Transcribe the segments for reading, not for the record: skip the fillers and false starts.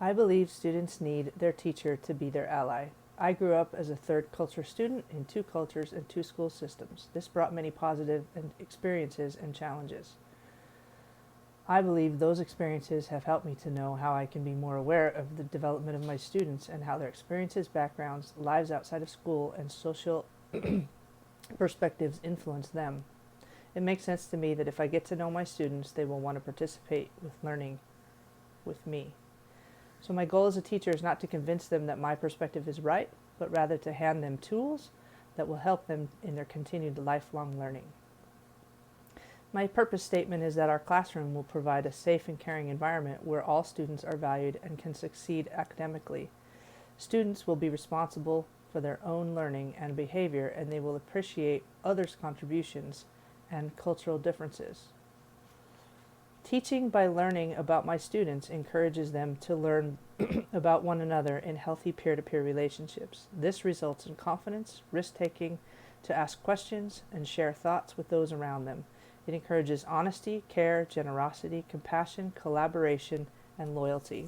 I believe students need their teacher to be their ally. I grew up as a third culture student in two cultures and two school systems. This brought many positive experiences and challenges. I believe those experiences have helped me to know how I can be more aware of the development of my students and how their experiences, backgrounds, lives outside of school, and social perspectives influence them. It makes sense to me that if I get to know my students, they will want to participate with learning with me. So my goal as a teacher is not to convince them that my perspective is right, but rather to hand them tools that will help them in their continued lifelong learning. My purpose statement is that our classroom will provide a safe and caring environment where all students are valued and can succeed academically. Students will be responsible for their own learning and behavior, and they will appreciate others' contributions and cultural differences. Teaching by learning about my students encourages them to learn about one another in healthy peer-to-peer relationships. This results in confidence, risk-taking, to ask questions and share thoughts with those around them. It encourages honesty, care, generosity, compassion, collaboration, and loyalty.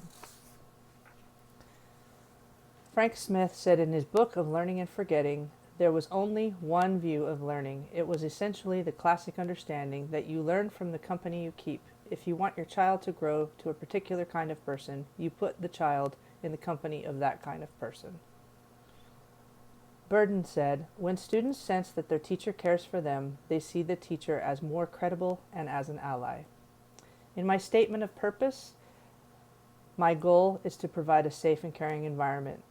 Frank Smith said in his book of Learning and Forgetting, there was only one view of learning. It was essentially the classic understanding that you learn from the company you keep. If you want your child to grow to a particular kind of person, you put the child in the company of that kind of person. Burden said, when students sense that their teacher cares for them, they see the teacher as more credible and as an ally. In my statement of purpose, my goal is to provide a safe and caring environment.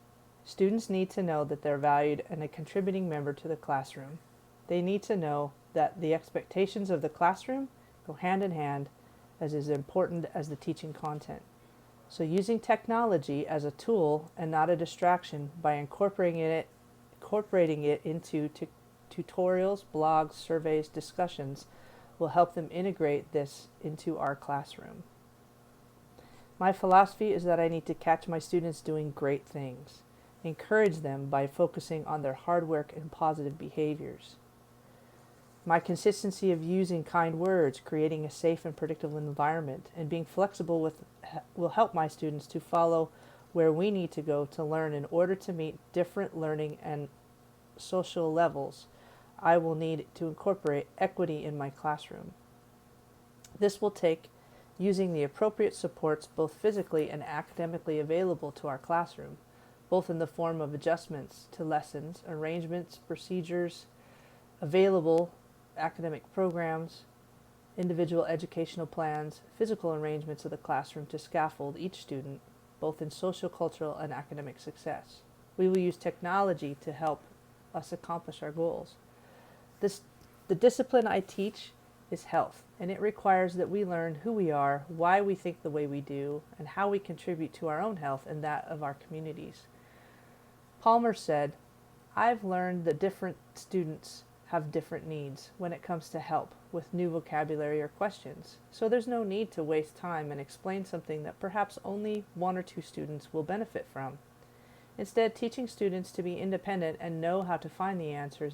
Students need to know that they're valued and a contributing member to the classroom. They need to know that the expectations of the classroom go hand in hand as is important as the teaching content. So using technology as a tool and not a distraction by incorporating it into tutorials, blogs, surveys, discussions will help them integrate this into our classroom. My philosophy is that I need to catch my students doing great things. Encourage them by focusing on their hard work and positive behaviors. My consistency of using kind words, creating a safe and predictable environment, and being flexible will help my students to follow where we need to go to learn in order to meet different learning and social levels. I will need to incorporate equity in my classroom. This will take using the appropriate supports both physically and academically available to our classroom, both in the form of adjustments to lessons, arrangements, procedures, available academic programs, individual educational plans, physical arrangements of the classroom to scaffold each student, both in social, cultural, and academic success. We will use technology to help us accomplish our goals. The discipline I teach is health, and it requires that we learn who we are, why we think the way we do, and how we contribute to our own health and that of our communities. Palmer said, I've learned that different students have different needs when it comes to help with new vocabulary or questions, so there's no need to waste time and explain something that perhaps only one or two students will benefit from. Instead, teaching students to be independent and know how to find the answers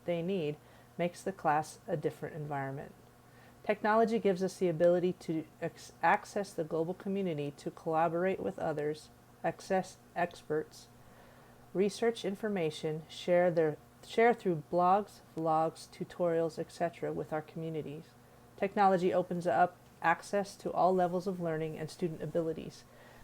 they need makes the class a different environment. Technology gives us the ability to access the global community, to collaborate with others, access experts, research information, share through blogs, vlogs, tutorials, etc. with our communities. Technology opens up access to all levels of learning and student abilities.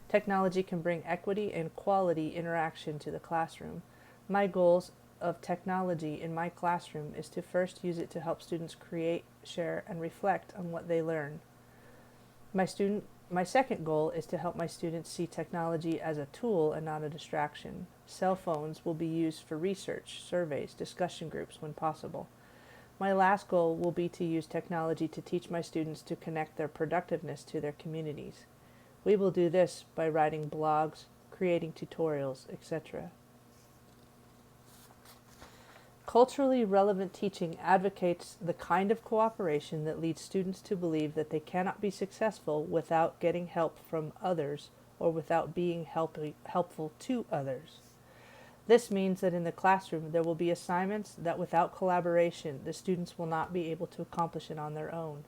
Technology can bring equity and quality interaction to the classroom. My goals of technology in my classroom is to first use it to help students create, share, and reflect on what they learn. My second goal is to help my students see technology as a tool and not a distraction. Cell phones will be used for research, surveys, discussion groups when possible. My last goal will be to use technology to teach my students to connect their productiveness to their communities. We will do this by writing blogs, creating tutorials, etc. Culturally relevant teaching advocates the kind of cooperation that leads students to believe that they cannot be successful without getting help from others or without being helpful to others. This means that in the classroom there will be assignments that without collaboration the students will not be able to accomplish it on their own.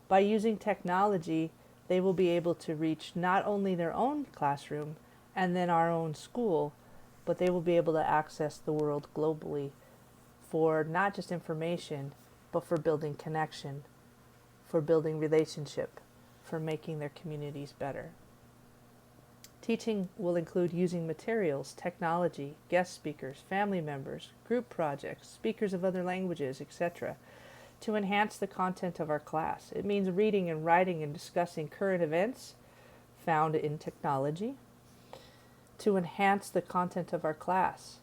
By using technology, they will be able to reach not only their own classroom and then our own school, but they will be able to access the world globally for not just information, but for building connection, for building relationship, for making their communities better. Teaching will include using materials, technology, guest speakers, family members, group projects, speakers of other languages, etc., to enhance the content of our class. It means reading and writing and discussing current events found in technology to enhance the content of our class.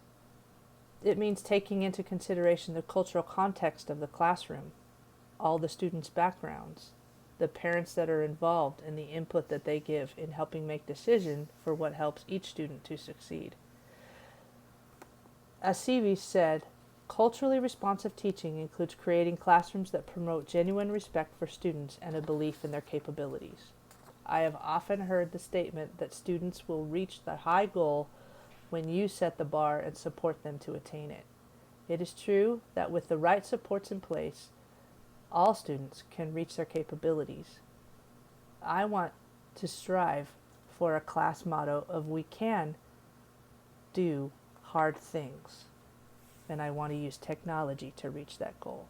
It means taking into consideration the cultural context of the classroom, all the students' backgrounds, the parents that are involved, and the input that they give in helping make decisions for what helps each student to succeed. As Seaves said, culturally responsive teaching includes creating classrooms that promote genuine respect for students and a belief in their capabilities. I have often heard the statement that students will reach the high goal when you set the bar and support them to attain it. It is true that with the right supports in place, all students can reach their capabilities. I want to strive for a class motto of we can do hard things, and I want to use technology to reach that goal.